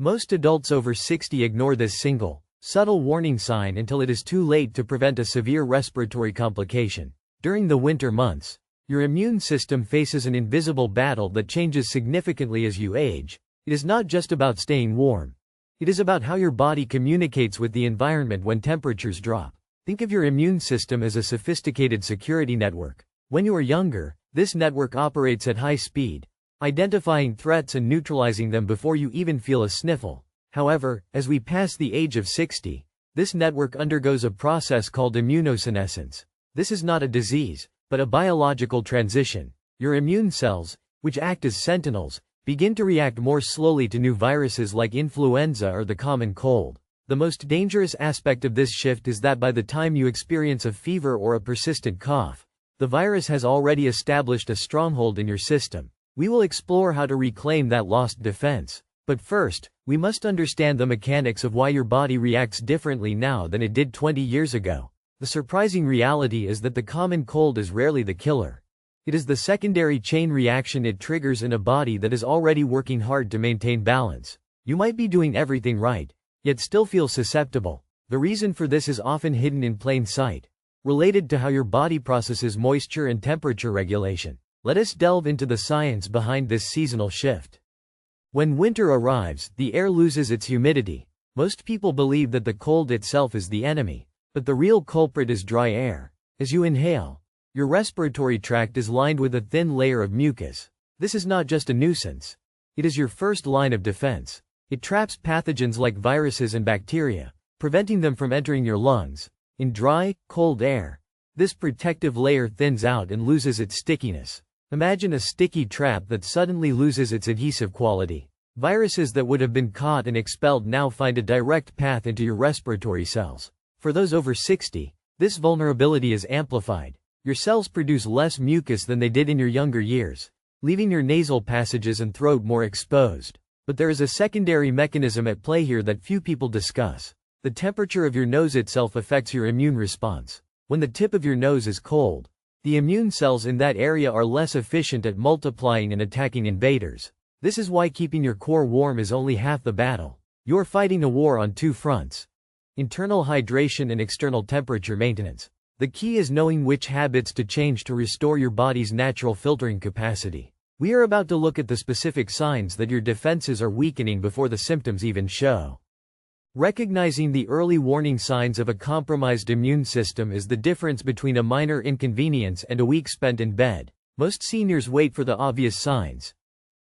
Most adults over 60 ignore this single, subtle warning sign until it is too late to prevent a severe respiratory complication. During the winter months, your immune system faces an invisible battle that changes significantly as you age. It is not just about staying warm. It is about how your body communicates with the environment when temperatures drop. Think of your immune system as a sophisticated security network. When you are younger, this network operates at high speed, identifying threats and neutralizing them before you even feel a sniffle. However, as we pass the age of 60, this network undergoes a process called immunosenescence. This is not a disease, but a biological transition. Your immune cells, which act as sentinels, begin to react more slowly to new viruses like influenza or the common cold. The most dangerous aspect of this shift is that by the time you experience a fever or a persistent cough, the virus has already established a stronghold in your system. We will explore how to reclaim that lost defense. But first, we must understand the mechanics of why your body reacts differently now than it did 20 years ago. The surprising reality is that the common cold is rarely the killer. It is the secondary chain reaction it triggers in a body that is already working hard to maintain balance. You might be doing everything right, yet still feel susceptible. The reason for this is often hidden in plain sight, related to how your body processes moisture and temperature regulation. Let us delve into the science behind this seasonal shift. When winter arrives, the air loses its humidity. Most people believe that the cold itself is the enemy, but the real culprit is dry air. As you inhale, your respiratory tract is lined with a thin layer of mucus. This is not just a nuisance. It is your first line of defense. It traps pathogens like viruses and bacteria, preventing them from entering your lungs. In dry, cold air, this protective layer thins out and loses its stickiness. Imagine a sticky trap that suddenly loses its adhesive quality. Viruses that would have been caught and expelled now find a direct path into your respiratory cells. For those over 60, this vulnerability is amplified. Your cells produce less mucus than they did in your younger years, leaving your nasal passages and throat more exposed. But there is a secondary mechanism at play here that few people discuss. The temperature of your nose itself affects your immune response. When the tip of your nose is cold, the immune cells in that area are less efficient at multiplying and attacking invaders. This is why keeping your core warm is only half the battle. You're fighting a war on two fronts: internal hydration and external temperature maintenance. The key is knowing which habits to change to restore your body's natural filtering capacity. We are about to look at the specific signs that your defenses are weakening before the symptoms even show. Recognizing the early warning signs of a compromised immune system is the difference between a minor inconvenience and a week spent in bed. Most seniors wait for the obvious signs: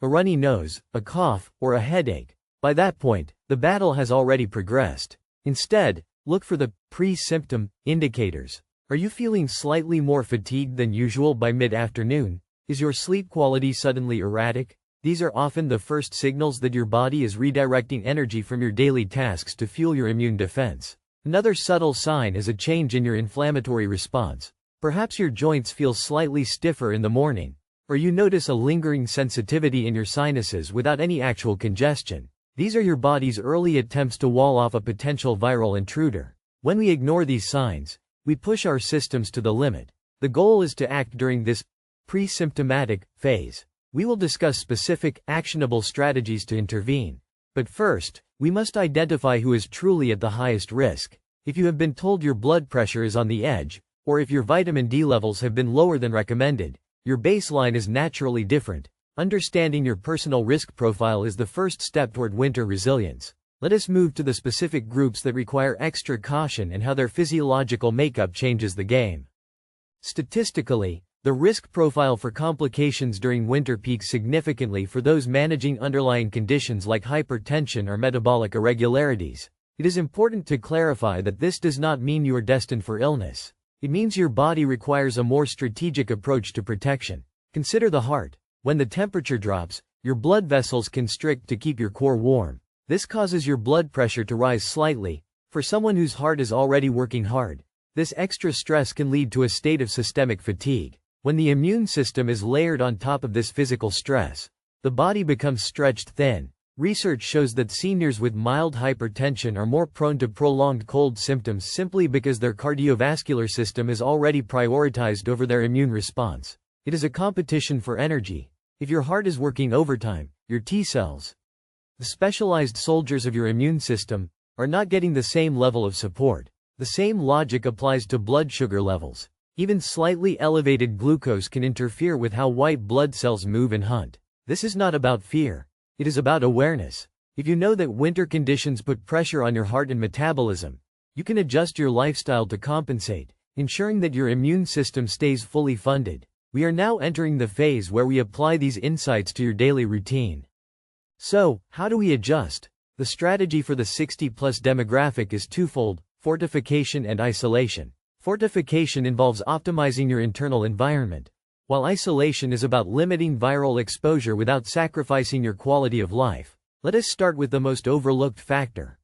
a runny nose, a cough, or a headache. By that point, the battle has already progressed. Instead, look for the pre-symptom indicators. Are you feeling slightly more fatigued than usual by mid-afternoon? Is your sleep quality suddenly erratic? These are often the first signals that your body is redirecting energy from your daily tasks to fuel your immune defense. Another subtle sign is a change in your inflammatory response. Perhaps your joints feel slightly stiffer in the morning, or you notice a lingering sensitivity in your sinuses without any actual congestion. These are your body's early attempts to wall off a potential viral intruder. When we ignore these signs, we push our systems to the limit. The goal is to act during this pre-symptomatic phase. We will discuss specific, actionable strategies to intervene. But first, we must identify who is truly at the highest risk. If you have been told your blood pressure is on the edge, or if your vitamin D levels have been lower than recommended, your baseline is naturally different. Understanding your personal risk profile is the first step toward winter resilience. Let us move to the specific groups that require extra caution and how their physiological makeup changes the game. Statistically, the risk profile for complications during winter peaks significantly for those managing underlying conditions like hypertension or metabolic irregularities. It is important to clarify that this does not mean you are destined for illness. It means your body requires a more strategic approach to protection. Consider the heart. When the temperature drops, your blood vessels constrict to keep your core warm. This causes your blood pressure to rise slightly. For someone whose heart is already working hard, this extra stress can lead to a state of systemic fatigue. When the immune system is layered on top of this physical stress, the body becomes stretched thin. Research shows that seniors with mild hypertension are more prone to prolonged cold symptoms simply because their cardiovascular system is already prioritized over their immune response. It is a competition for energy. If your heart is working overtime, your T cells The specialized soldiers of your immune system are not getting the same level of support. The same logic applies to blood sugar levels. Even slightly elevated glucose can interfere with how white blood cells move and hunt. This is not about fear. It is about awareness. If you know that winter conditions put pressure on your heart and metabolism, you can adjust your lifestyle to compensate, ensuring that your immune system stays fully funded. We are now entering the phase where we apply these insights to your daily routine. So, how do we adjust? The strategy for the 60+ demographic is twofold: fortification and isolation. Fortification involves optimizing your internal environment, while isolation is about limiting viral exposure without sacrificing your quality of life. Let us start with the most overlooked factor: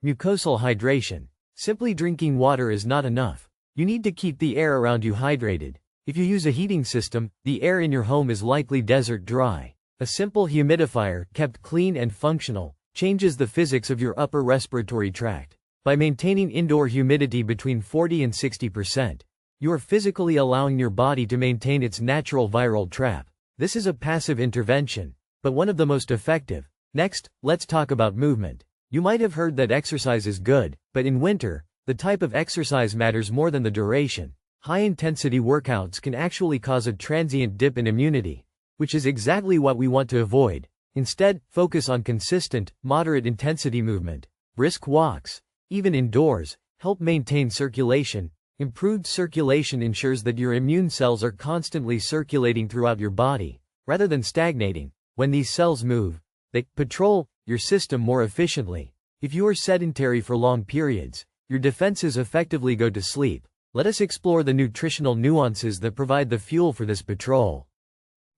mucosal hydration. Simply drinking water is not enough. You need to keep the air around you hydrated. If you use a heating system, the air in your home is likely desert dry. A simple humidifier, kept clean and functional, changes the physics of your upper respiratory tract. By maintaining indoor humidity between 40 and 60%, you are physically allowing your body to maintain its natural viral trap. This is a passive intervention, but one of the most effective. Next, let's talk about movement. You might have heard that exercise is good, but in winter, the type of exercise matters more than the duration. High-intensity workouts can actually cause a transient dip in immunity, which is exactly what we want to avoid. Instead, focus on consistent, moderate-intensity movement. Brisk walks, even indoors, help maintain circulation. Improved circulation ensures that your immune cells are constantly circulating throughout your body, rather than stagnating. When these cells move, they patrol your system more efficiently. If you are sedentary for long periods, your defenses effectively go to sleep. Let us explore the nutritional nuances that provide the fuel for this patrol.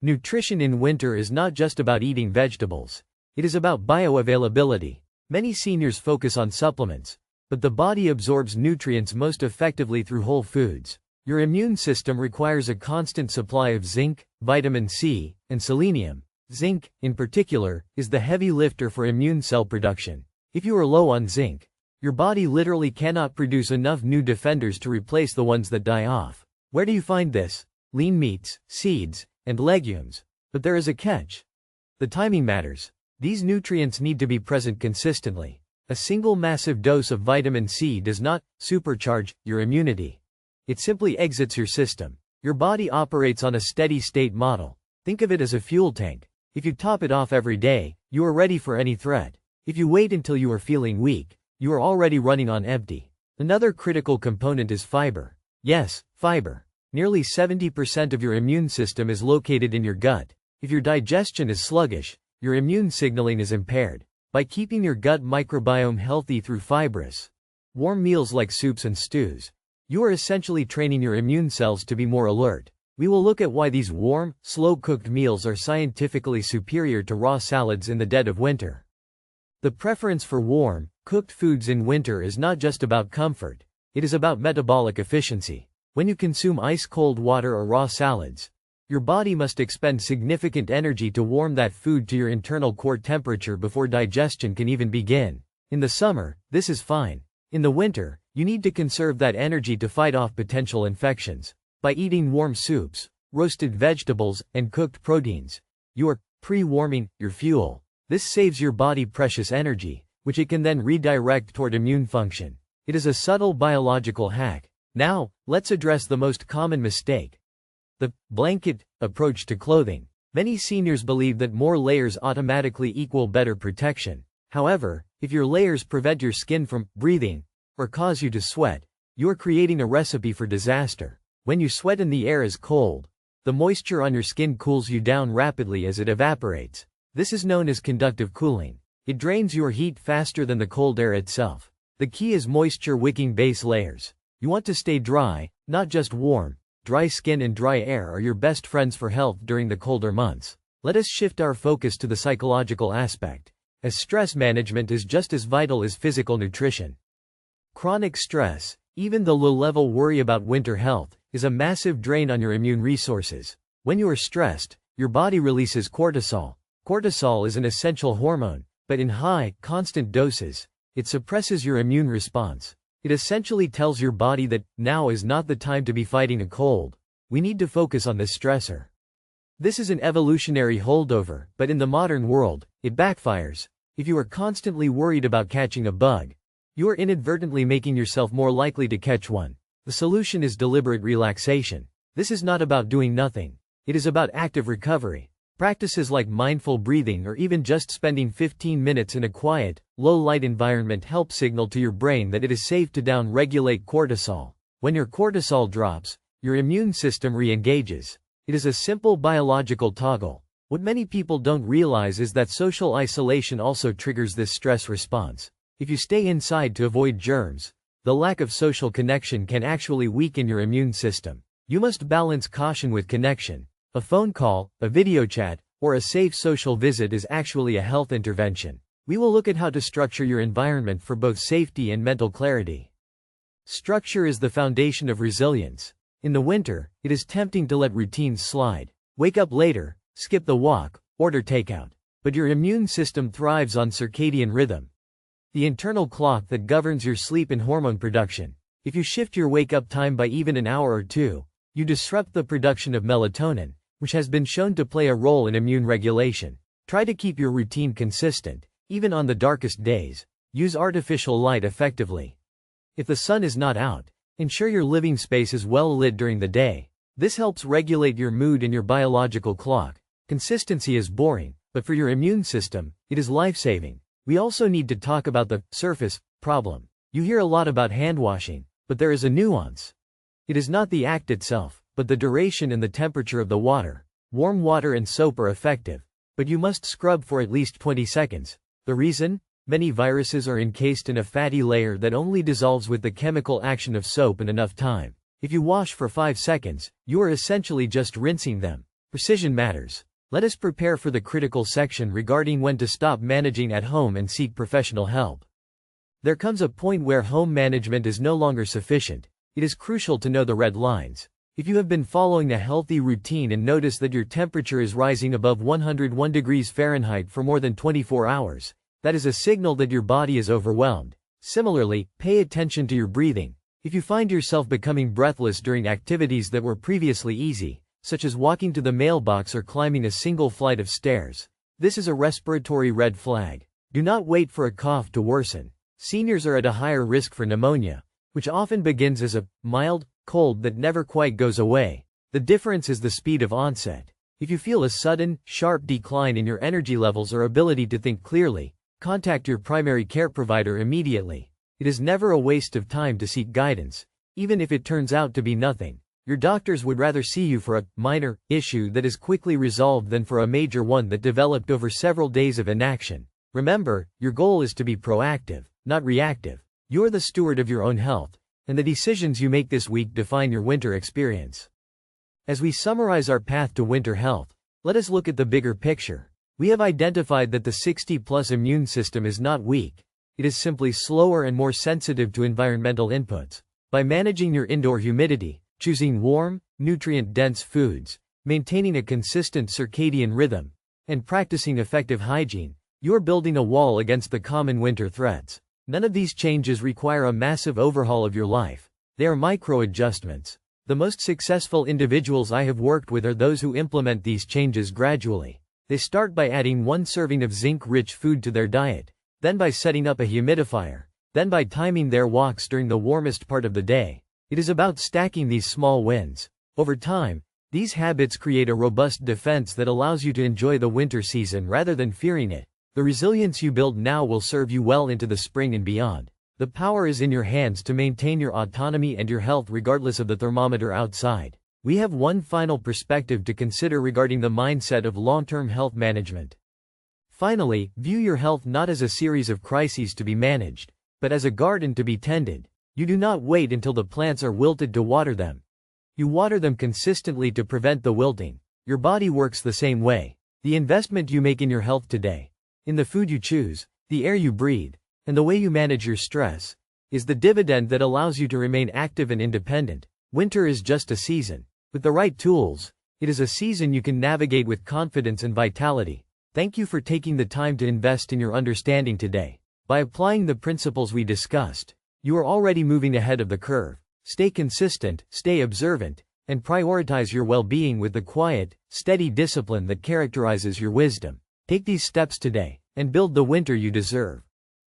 Nutrition in winter is not just about eating vegetables. It is about bioavailability. Many seniors focus on supplements, but the body absorbs nutrients most effectively through whole foods. Your immune system requires a constant supply of zinc, vitamin C, and selenium. Zinc, in particular, is the heavy lifter for immune cell production. If you are low on zinc, your body literally cannot produce enough new defenders to replace the ones that die off. Where do you find this? Lean meats, seeds, and legumes. But there is a catch. The timing matters. These nutrients need to be present consistently. A single massive dose of vitamin C does not supercharge your immunity. It simply exits your system. Your body operates on a steady-state model. Think of it as a fuel tank. If you top it off every day, you are ready for any threat. If you wait until you are feeling weak, you are already running on empty. Another critical component is fiber. Yes, fiber. Nearly 70% of your immune system is located in your gut. If your digestion is sluggish, your immune signaling is impaired. By keeping your gut microbiome healthy through fibrous, warm meals like soups and stews, you are essentially training your immune cells to be more alert. We will look at why these warm, slow-cooked meals are scientifically superior to raw salads in the dead of winter. The preference for warm, cooked foods in winter is not just about comfort, it is about metabolic efficiency. When you consume ice-cold water or raw salads, your body must expend significant energy to warm that food to your internal core temperature before digestion can even begin. In the summer, this is fine. In the winter, you need to conserve that energy to fight off potential infections. By eating warm soups, roasted vegetables, and cooked proteins, you are pre-warming your fuel. This saves your body precious energy, which it can then redirect toward immune function. It is a subtle biological hack. Now, let's address the most common mistake: the blanket approach to clothing. Many seniors believe that more layers automatically equal better protection. However, if your layers prevent your skin from breathing or cause you to sweat, you are creating a recipe for disaster. When you sweat and the air is cold, the moisture on your skin cools you down rapidly as it evaporates. This is known as conductive cooling. It drains your heat faster than the cold air itself. The key is moisture-wicking base layers. You want to stay dry, not just warm. Dry skin and dry air are your best friends for health during the colder months. Let us shift our focus to the psychological aspect, as stress management is just as vital as physical nutrition. Chronic stress, even the low-level worry about winter health, is a massive drain on your immune resources. When you are stressed, your body releases cortisol. Cortisol is an essential hormone, but in high, constant doses, it suppresses your immune response. It essentially tells your body that now is not the time to be fighting a cold. We need to focus on this stressor. This is an evolutionary holdover, but in the modern world, it backfires. If you are constantly worried about catching a bug, you are inadvertently making yourself more likely to catch one. The solution is deliberate relaxation. This is not about doing nothing. It is about active recovery. Practices like mindful breathing or even just spending 15 minutes in a quiet, low-light environment help signal to your brain that it is safe to down-regulate cortisol. When your cortisol drops, your immune system re-engages. It is a simple biological toggle. What many people don't realize is that social isolation also triggers this stress response. If you stay inside to avoid germs, the lack of social connection can actually weaken your immune system. You must balance caution with connection. A phone call, a video chat, or a safe social visit is actually a health intervention. We will look at how to structure your environment for both safety and mental clarity. Structure is the foundation of resilience. In the winter, it is tempting to let routines slide. Wake up later, skip the walk, order takeout. But your immune system thrives on circadian rhythm, the internal clock that governs your sleep and hormone production. If you shift your wake-up time by even an hour or two, you disrupt the production of melatonin, which has been shown to play a role in immune regulation. Try to keep your routine consistent, even on the darkest days. Use artificial light effectively. If the sun is not out, ensure your living space is well lit during the day. This helps regulate your mood and your biological clock. Consistency is boring, but for your immune system, it is life-saving. We also need to talk about the surface problem. You hear a lot about hand washing, but there is a nuance. It is not the act itself, but the duration and the temperature of the water. Warm water and soap are effective, but you must scrub for at least 20 seconds. The reason? Many viruses are encased in a fatty layer that only dissolves with the chemical action of soap in enough time. If you wash for 5 seconds, you are essentially just rinsing them. Precision matters. Let us prepare for the critical section regarding when to stop managing at home and seek professional help. There comes a point where home management is no longer sufficient. It is crucial to know the red lines. If you have been following a healthy routine and notice that your temperature is rising above 101 degrees Fahrenheit for more than 24 hours, that is a signal that your body is overwhelmed. Similarly, pay attention to your breathing. If you find yourself becoming breathless during activities that were previously easy, such as walking to the mailbox or climbing a single flight of stairs, this is a respiratory red flag. Do not wait for a cough to worsen. Seniors are at a higher risk for pneumonia, which often begins as a mild cold that never quite goes away. The difference is the speed of onset. If you feel a sudden, sharp decline in your energy levels or ability to think clearly, contact your primary care provider immediately. It is never a waste of time to seek guidance, even if it turns out to be nothing. Your doctors would rather see you for a minor issue that is quickly resolved than for a major one that developed over several days of inaction. Remember, your goal is to be proactive, not reactive. You're the steward of your own health, and the decisions you make this week define your winter experience. As we summarize our path to winter health, let us look at the bigger picture. We have identified that the 60+ immune system is not weak. It is simply slower and more sensitive to environmental inputs. By managing your indoor humidity, choosing warm, nutrient-dense foods, maintaining a consistent circadian rhythm, and practicing effective hygiene, you're building a wall against the common winter threats. None of these changes require a massive overhaul of your life. They are micro-adjustments. The most successful individuals I have worked with are those who implement these changes gradually. They start by adding 1 serving of zinc-rich food to their diet, then by setting up a humidifier, then by timing their walks during the warmest part of the day. It is about stacking these small wins. Over time, these habits create a robust defense that allows you to enjoy the winter season rather than fearing it. The resilience you build now will serve you well into the spring and beyond. The power is in your hands to maintain your autonomy and your health regardless of the thermometer outside. We have one final perspective to consider regarding the mindset of long-term health management. Finally, view your health not as a series of crises to be managed, but as a garden to be tended. You do not wait until the plants are wilted to water them. You water them consistently to prevent the wilting. Your body works the same way. The investment you make in your health today, in the food you choose, the air you breathe, and the way you manage your stress, is the dividend that allows you to remain active and independent. Winter is just a season. With the right tools, it is a season you can navigate with confidence and vitality. Thank you for taking the time to invest in your understanding today. By applying the principles we discussed, you are already moving ahead of the curve. Stay consistent, stay observant, and prioritize your well-being with the quiet, steady discipline that characterizes your wisdom. Take these steps today, and build the winter you deserve.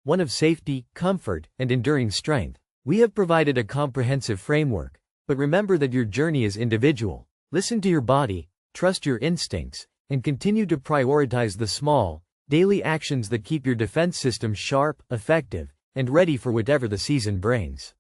One of safety, comfort, and enduring strength. We have provided a comprehensive framework, but remember that your journey is individual. Listen to your body, trust your instincts, and continue to prioritize the small, daily actions that keep your defense system sharp, effective, and ready for whatever the season brings.